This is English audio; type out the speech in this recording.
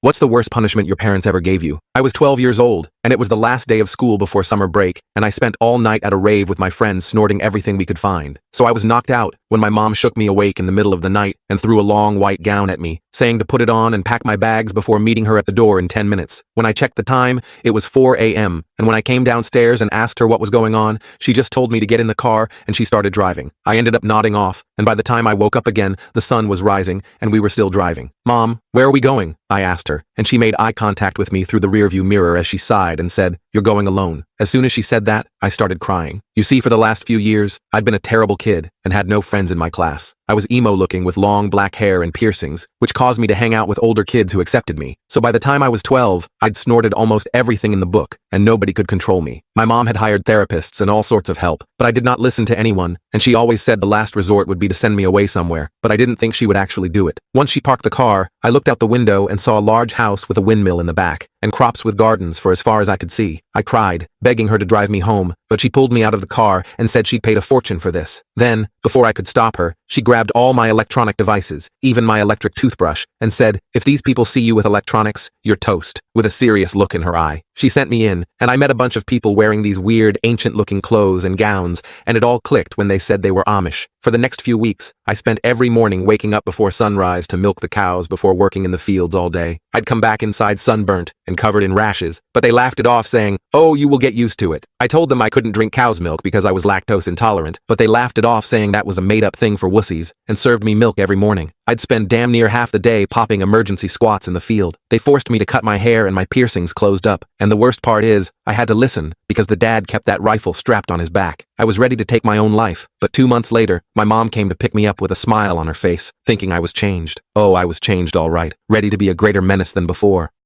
What's the worst punishment your parents ever gave you? I was 12 years old, and it was the last day of school before summer break, and I spent all night at a rave with my friends snorting everything we could find. So I was knocked out when my mom shook me awake in the middle of the night and threw a long white gown at me, saying to put it on and pack my bags before meeting her at the door in 10 minutes. When I checked the time, it was 4 a.m., and when I came downstairs and asked her what was going on, she just told me to get in the car, and she started driving. I ended up nodding off, and by the time I woke up again, the sun was rising, and we were still driving. "Mom, where are we going?" I asked her, and she made eye contact with me through the rearview mirror as she sighed and said, "You're going alone." As soon as she said that, I started crying. You see, for the last few years, I'd been a terrible kid and had no friends in my class. I was emo-looking with long black hair and piercings, which caused me to hang out with older kids who accepted me. So by the time I was 12, I'd snorted almost everything in the book, and nobody could control me. My mom had hired therapists and all sorts of help, but I did not listen to anyone, and she always said the last resort would be to send me away somewhere, but I didn't think she would actually do it. Once she parked the car, I looked out the window and saw a large house with a windmill in the back, and crops with gardens for as far as I could see. I cried, begging her to drive me home, but she pulled me out of the car and said she'd paid a fortune for this. Then, before I could stop her, she grabbed all my electronic devices, even my electric toothbrush, and said, "If these people see you with electronics, you're toast," with a serious look in her eye. She sent me in, and I met a bunch of people wearing these weird, ancient-looking clothes and gowns, and it all clicked when they said they were Amish. For the next few weeks, I spent every morning waking up before sunrise to milk the cows before working in the fields all day. I'd come back inside sunburnt and covered in rashes, but they laughed it off saying, "Oh, you will get used to it." I told them I couldn't drink cow's milk because I was lactose intolerant, but they laughed it off saying that was a made-up thing for wussies, and served me milk every morning. I'd spend damn near half the day popping emergency squats in the field. They forced me to cut my hair and my piercings closed up, and the worst part is, I had to listen because the dad kept that rifle strapped on his back. I was ready to take my own life, but 2 months later, my mom came to pick me up with a smile on her face, thinking I was changed. Oh, I was changed all right, ready to be a greater menace than before.